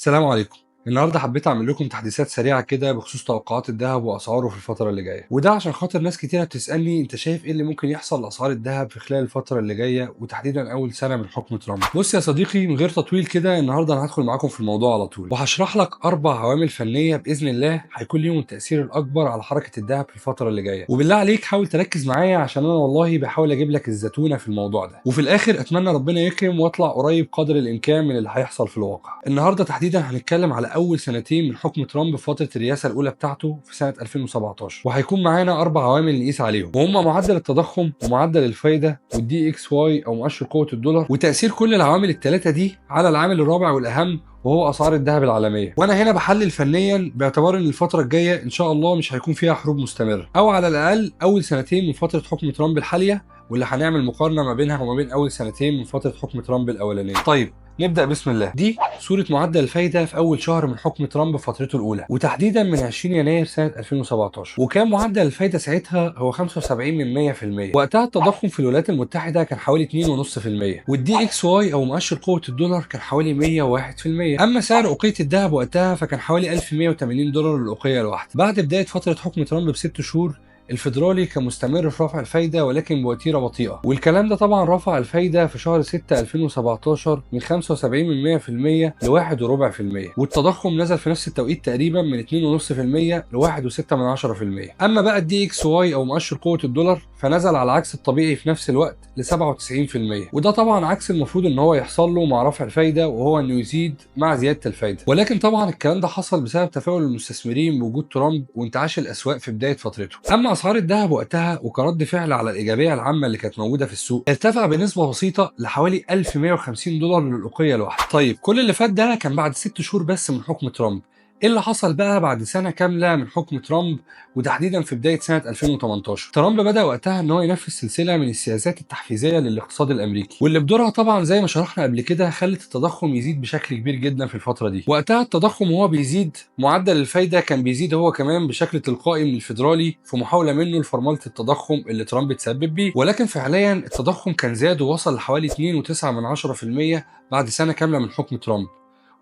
السلام عليكم. النهارده حبيت اعمل لكم تحديثات سريعه كده بخصوص توقعات الذهب واسعاره في الفتره اللي جايه، وده عشان خاطر ناس كتيره بتسالني انت شايف ايه اللي ممكن يحصل لاسعار الذهب في خلال الفتره اللي جايه وتحديدا اول سنه من حكم ترامب. بص يا صديقي، من غير تطويل كده النهارده انا هدخل معاكم في الموضوع على طول وهشرح لك 4 عوامل فنيه باذن الله هيكون ليهم التاثير الاكبر على حركه الذهب في الفتره اللي جايه، وبالله عليك حاول تركز معايا عشان انا والله بحاول اجيب لك الزتونه في الموضوع ده، وفي الاخر اتمنى ربنا يكرم واطلع قريب قدر الامكان من اللي هيحصل في الواقع. النهارده تحديدا هنتكلم على اول سنتين من حكم ترامب في فتره الرئاسه الاولى بتاعته في سنه 2017، وهيكون معانا 4 عوامل نقيس عليهم وهم معدل التضخم ومعدل الفايده والدي اكس واي او مؤشر قوه الدولار، وتاثير كل العوامل الثلاثه دي على العامل الرابع والاهم وهو اسعار الذهب العالميه. وانا هنا بحلل فنيا باعتبار ان الفتره الجايه ان شاء الله مش هيكون فيها حروب مستمره، او على الاقل اول سنتين من فتره حكم ترامب الحاليه، واللي هنعمل مقارنه ما بينها وما بين اول سنتين من فتره حكم ترامب الاولانيه. طيب نبدأ بسم الله. دي صورة معدل الفايدة في أول شهر من حكم ترامب في فترته الأولى، وتحديدا من 20 يناير سنة 2017، وكان معدل الفايدة ساعتها هو 75%. وقتها التضخم في الولايات المتحدة كان حوالي 2.5%، والدي اكس واي أو مؤشر قوة الدولار كان حوالي 101%. أما سعر أوقية الذهب وقتها فكان حوالي 1180 دولار للأوقية الواحدة. بعد بداية فترة حكم ترامب ب6 شهور الفيدرالي كان مستمر في رفع الفايدة ولكن بوتيرة بطيئة، والكلام ده طبعا رفع الفايدة في شهر 6 2017 من 75% ل 1.25%، والتضخم نزل في نفس التوقيت تقريبا من 2.5% ل 1.6%. أما بقى الدي اكس واي أو مؤشر قوة الدولار فنزل على العكس الطبيعي في نفس الوقت ل 97%، وده طبعا عكس المفروض ان هو يحصل له مع رفع الفايدة، وهو انه يزيد مع زيادة الفايدة. ولكن طبعا الكلام ده حصل بسبب تفاؤل المستثمرين بوجود ترامب وانتعاش الأسواق في بداية فترته. أما اسعار الذهب وقتها وكرد فعل على الايجابيه العامه اللي كانت موجوده في السوق ارتفع بنسبه بسيطه لحوالي 1150 دولار للاوقيه الواحده. طيب كل اللي فات ده كان بعد 6 شهور بس من حكم ترامب. ايه اللي حصل بقى بعد سنه كامله من حكم ترامب وتحديدا في بدايه سنه 2018؟ ترامب بدا وقتها ان هو ينفذ سلسله من السياسات التحفيزيه للاقتصاد الامريكي، واللي بدورها طبعا زي ما شرحنا قبل كده خلت التضخم يزيد بشكل كبير جدا في الفتره دي. وقتها التضخم وهو بيزيد معدل الفايده كان بيزيد هو كمان بشكل تلقائي من الفيدرالي في محاوله منه لفرمله التضخم اللي ترامب تسبب بيه، ولكن فعليا التضخم كان زاد ووصل لحوالي 2.9% بعد سنه كامله من حكم ترامب.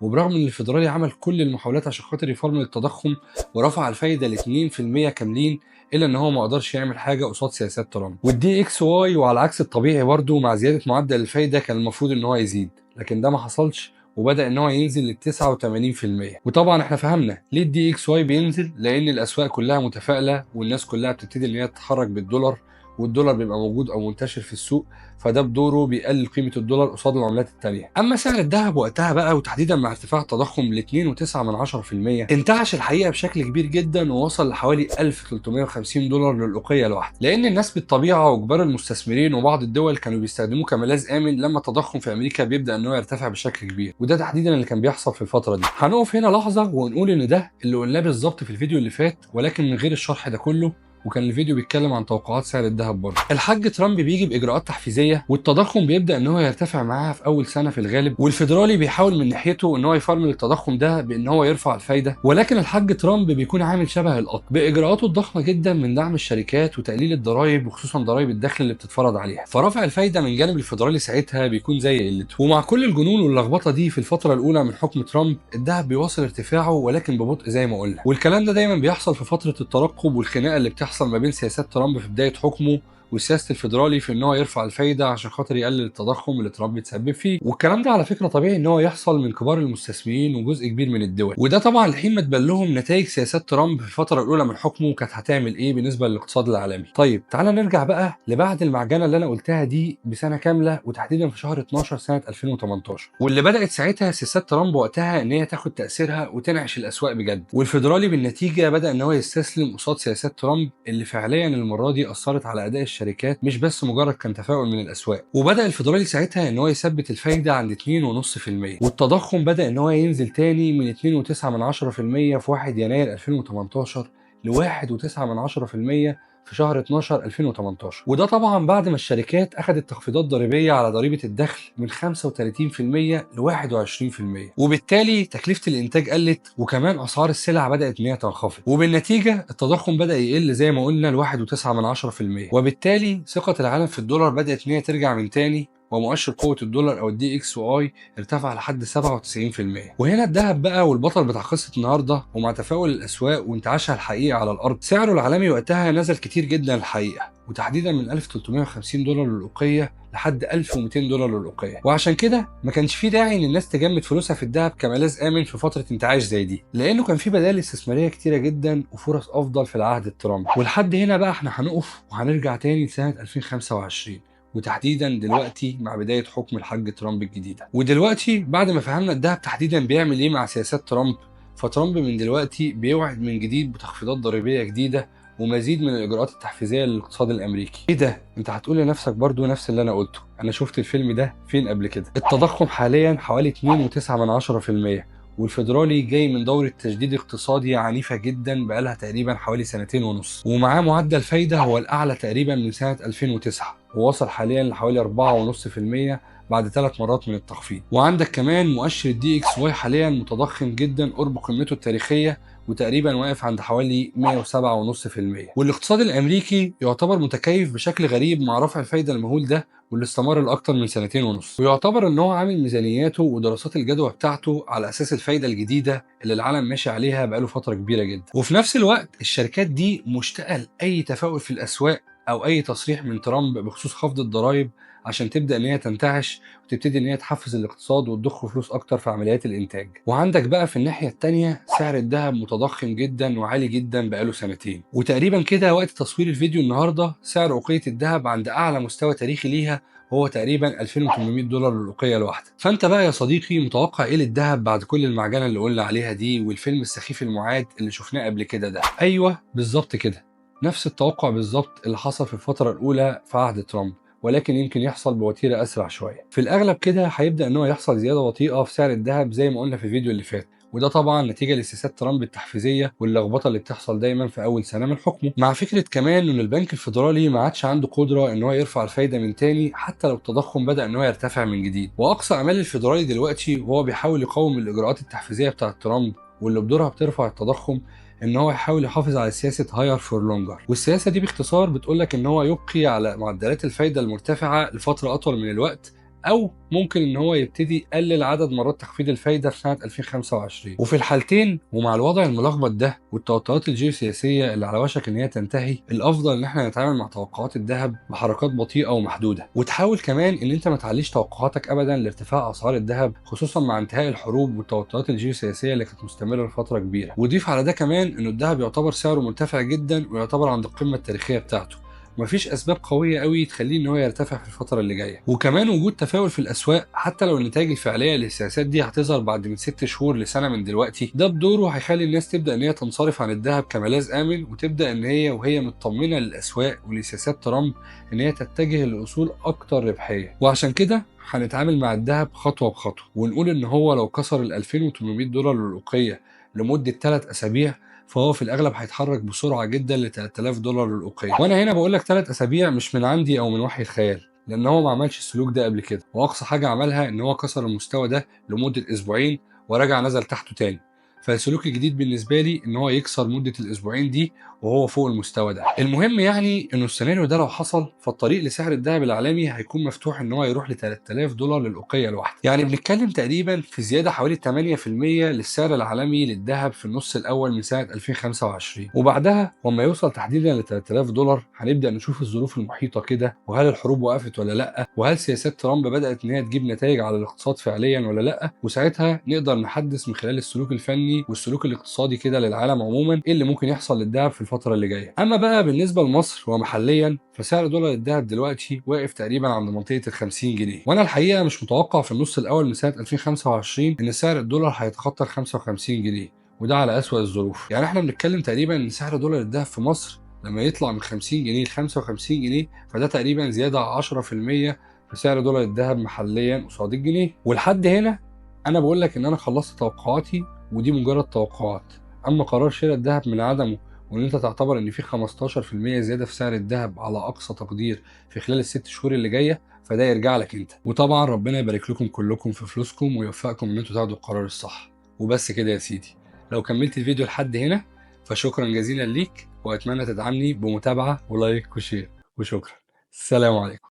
وبرغم ان الفيدرالي عمل كل المحاولات عشان خاطر يفرمل التضخم ورفع الفايده ل 2% كاملين، الا ان هو ما قدرش يعمل حاجه قصاد سياسات ترامب. والدي اكس واي وعلى العكس الطبيعي برضه مع زياده معدل الفايده كان المفروض ان هو يزيد، لكن ده ما حصلش وبدا ان هو ينزل ل 89%. وطبعا احنا فهمنا ليه الدي اكس واي بينزل، لان الاسواق كلها متفائله والناس كلها بتبتدي ان هي تتحرك بالدولار، والدولار بيبقى موجود او منتشر في السوق، فده بدوره بيقلل قيمه الدولار قصاد العملات الثانيه. اما سعر الذهب وقتها بقى وتحديدا مع ارتفاع التضخم ل 2.9% انتعش الحقيقه بشكل كبير جدا ووصل لحوالي 1350 دولار للاوقيه الواحده، لان الناس بالطبيعه وكبار المستثمرين وبعض الدول كانوا بيستخدموه كملاذ امن لما التضخم في امريكا بيبدا ان هو يرتفع بشكل كبير، وده تحديدا اللي كان بيحصل في الفتره دي. هنقف هنا لحظه ونقول ان ده اللي قلناه بالظبط في الفيديو اللي فات، ولكن من غير الشرح ده كله، وكان الفيديو بيتكلم عن توقعات سعر الذهب برضه. الحاج ترامب بيجي باجراءات تحفيزيه والتضخم بيبدا ان هو يرتفع معاها في اول سنه في الغالب، والفيدرالي بيحاول من ناحيته ان هو يفرمل التضخم ده بان هو يرفع الفايده، ولكن الحاج ترامب بيكون عامل شبه القط باجراءاته الضخمه جدا من دعم الشركات وتقليل الضرائب وخصوصا ضرائب الدخل اللي بتتفرض عليها، فرفع الفايده من جانب الفيدرالي ساعتها بيكون زي قلته. ومع كل الجنون واللخبطه دي في الفتره الاولى من حكم ترامب الذهب بيواصل ارتفاعه ولكن ببطء زي ما قلنا، والكلام ده دايما بيحصل في فتره الترقب والخناقه اللي بتحصل ما بين سياسات ترامب في بدايه حكمه وسياسه الفيدرالي في ان هو يرفع الفايده عشان خاطر يقلل التضخم اللي ترامب بيتسبب فيه. والكلام ده على فكره طبيعي ان هو يحصل من كبار المستثمرين وجزء كبير من الدول، وده طبعا لحين ما تبان لهم نتائج سياسات ترامب في الفتره الاولى من حكمه كانت هتعمل ايه بالنسبه للاقتصاد العالمي. طيب تعالى نرجع بقى لبعد المعجنه اللي انا قلتها دي بسنه كامله وتحديدا في شهر 12 سنه 2018، واللي بدات ساعتها سياسات ترامب وقتها ان هي تاخد تاثيرها وتنعش الاسواق بجد، والفيدرالي بالنتيجه بدا ان هو يستسلم قصاد سياسات ترامب اللي فعليا المره دي اثرت على اداء الشركات مش بس مجرد كان تفاؤل من الاسواق. وبدا الفيدرالي ساعتها ان هو يثبت الفايده عند 2.5%، والتضخم بدا ان هو ينزل تاني من 2.9% في 1 يناير 2018 ل 1.9% في شهر 12 2018، وده طبعا بعد ما الشركات اخذت تخفيضات ضريبيه على ضريبه الدخل من 35% ل 21%، وبالتالي تكلفه الانتاج قلت وكمان اسعار السلع بدات ان هي تنخفض، وبالنتيجه التضخم بدا يقل زي ما قلنا ل 1.9%، وبالتالي ثقه العالم في الدولار بدات ان هي ترجع من تاني، ومؤشر قوة الدولار أو الدي اكس واي ارتفع لحد 97%. وهنا الذهب بقى والبطل بتاع قصة النهاردة، ومع تفاؤل الأسواق وانتعاشها الحقيقي على الأرض، سعره العالمي وقتها نزل كتير جدا الحقيقة، وتحديدا من 1350 دولار للأوقية لحد 1200 دولار للأوقية. وعشان كده ما كانش في داعي ان الناس تجمد فلوسها في الذهب كملاذ آمن في فترة انتعاش زي دي، لأنه كان في بدائل استثمارية كتيرة جدا وفرص أفضل في العهد الترامبي. ولحد هنا بقى احنا هنقف وهنرجع تاني لسنة 2025، وتحديدا دلوقتي مع بداية حكم الحاج ترامب الجديدة. ودلوقتي بعد ما فهمنا الذهب تحديدا بيعمل ايه مع سياسات ترامب، فترامب من دلوقتي بيوعد من جديد بتخفيضات ضريبية جديدة ومزيد من الاجراءات التحفيزيه للاقتصاد الامريكي. ايه ده؟ انت هتقول لنفسك برضو نفس اللي انا قلته، انا شفت الفيلم ده فين قبل كده. التضخم حاليا حوالي 2.9%، والفيدرالي جاي من دورة تجديد اقتصادي عنيفة جدا بقالها تقريبا حوالي 2.5 سنين، ومعاه معدل فايدة هو الأعلى تقريبا من سنة 2009، ووصل حاليا لحوالي 4.5% بعد 3 مرات من التخفيض. وعندك كمان مؤشر الدي اكس واي حاليا متضخم جدا قرب قمته التاريخية، وتقريبا واقف عند حوالي 107.5%. والاقتصاد الامريكي يعتبر متكيف بشكل غريب مع رفع الفايده المهول ده واللي استمر لاكثر من 2.5 سنين، ويعتبر ان هو عامل ميزانياته ودراسات الجدوى بتاعته على اساس الفايده الجديده اللي العالم ماشي عليها بقاله فتره كبيره جدا. وفي نفس الوقت الشركات دي مشتاقه لاي تفاؤل في الاسواق او اي تصريح من ترامب بخصوص خفض الضرائب عشان تبدا ان هي تنتعش وتبتدي ان هي تحفز الاقتصاد وتضخ فلوس اكتر في عمليات الانتاج. وعندك بقى في الناحيه الثانيه سعر الذهب متضخم جدا وعالي جدا بقاله سنتين، وتقريبا كده وقت تصوير الفيديو النهارده سعر اوقيه الذهب عند اعلى مستوى تاريخي ليها، هو تقريبا 2800 دولار للأوقية الواحدة. فأنت بقى يا صديقي متوقع إيه للذهب بعد كل المعجنة اللي قلنا عليها دي والفيلم السخيف المعاد اللي شفناه قبل كده ده؟ أيوه بالظبط كده، نفس التوقع بالظبط اللي حصل في الفترة الأولى في عهد ترامب، ولكن يمكن يحصل بوتيره اسرع شويه. في الاغلب كده هيبدا ان هو يحصل زياده بطيئه في سعر الذهب زي ما قلنا في الفيديو اللي فات، وده طبعا نتيجه لسياسات ترامب التحفيزيه واللخبطه اللي بتحصل دايما في اول سنه من حكمه، مع فكره كمان ان البنك الفيدرالي ما عادش عنده قدره ان هو يرفع الفايده من تاني حتى لو التضخم بدا ان هو يرتفع من جديد. واقصى امال الفيدرالي دلوقتي وهو بيحاول يقاوم الاجراءات التحفيزيه بتاعه ترامب واللي بدورها بترفع التضخم ان هو يحاول يحافظ على سياسه هاير فور لونجر. والسياسه دي باختصار بتقول لك ان هو يبقي على معدلات الفايده المرتفعه لفتره اطول من الوقت، او ممكن ان هو يبتدي يقلل عدد مرات تخفيض الفايده في سنه 2025. وفي الحالتين ومع الوضع الملخبط ده والتوترات الجيوسياسيه اللي على وشك ان هي تنتهي، الافضل ان احنا نتعامل مع توقعات الذهب بحركات بطيئه ومحدوده، وتحاول كمان ان انت ما تعليش توقعاتك ابدا لارتفاع اسعار الذهب خصوصا مع انتهاء الحروب والتوترات الجيوسياسيه اللي كانت مستمره لفتره كبيره. وضيف على ده كمان ان الذهب يعتبر سعره مرتفع جدا ويعتبر عند القمه التاريخيه بتاعته، مفيش اسباب قويه قوي تخليه ان هو يرتفع في الفتره اللي جايه. وكمان وجود تفاؤل في الاسواق حتى لو النتائج الفعليه للسياسات دي هتظهر بعد من 6 شهور لسنه من دلوقتي، ده بدوره هيخلي الناس تبدا ان هي تنصرف عن الذهب كملاذ امن، وتبدا ان هي وهي مطمنه للاسواق ولسياسات ترامب ان هي تتجه لاصول اكتر ربحيه. وعشان كده هنتعامل مع الذهب خطوه بخطوه ونقول ان هو لو كسر ال 2800 دولار للأوقية لمده 3 اسابيع فهو في الاغلب هيتحرك بسرعه جدا ل 3000 دولار للأوقية. وانا هنا بقول لك 3 اسابيع مش من عندي او من وحي الخيال، لان هو ما عملش السلوك ده قبل كده، واقصى حاجه عملها ان هو كسر المستوى ده لمده اسبوعين ورجع نزل تحته تاني. فالسلوك الجديد بالنسبه لي ان هو يكسر مده الاسبوعين دي وهو فوق المستوى ده. المهم يعني انه السيناريو ده لو حصل فالطريق لسعر الذهب العالمي هيكون مفتوح ان هو يروح ل 3000 دولار للأوقية الواحده. يعني بنتكلم تقريبا في زياده حوالي 8% للسعر العالمي للذهب في النص الاول من سنه 2025. وبعدها لما يوصل تحديدا ل 3000 دولار هنبدا نشوف الظروف المحيطه كده، وهل الحروب وقفت ولا لا، وهل سياسات ترامب بدات ان هي تجيب نتائج على الاقتصاد فعليا ولا لا، وساعتها نقدر نحدث من خلال السلوك الفني والسلوك الاقتصادي كده للعالم عموما ايه اللي ممكن يحصل للذهب في الفتره اللي جايه. اما بقى بالنسبه لمصر ومحليا فسعر دولار الذهب دلوقتي واقف تقريبا عند منطقه ال 50 جنيه، وانا الحقيقه مش متوقع في النص الاول من سنه 2025 ان سعر الدولار هيتخطى ال 55 جنيه، وده على اسوأ الظروف. يعني احنا بنتكلم تقريبا ان سعر دولار الذهب في مصر لما يطلع من 50 جنيه ل 55 جنيه فده تقريبا زياده 10% في سعر دولار الذهب محليا قصاد الجنيه. ولحد هنا انا بقول لك ان انا خلصت توقعاتي ودي مجرد توقعات. اما قرار شراء الذهب من عدمه وان انت تعتبر ان في 15% زياده في سعر الذهب على اقصى تقدير في خلال الست شهور اللي جايه فده يرجع لك انت. وطبعا ربنا يبارك لكم كلكم في فلوسكم ويوفقكم ان انتوا تاخدوا القرار الصح. وبس كده يا سيدي، لو كملت الفيديو لحد هنا فشكرا جزيلا ليك، واتمنى تدعمني بمتابعه ولايك وشير، وشكرا. السلام عليكم.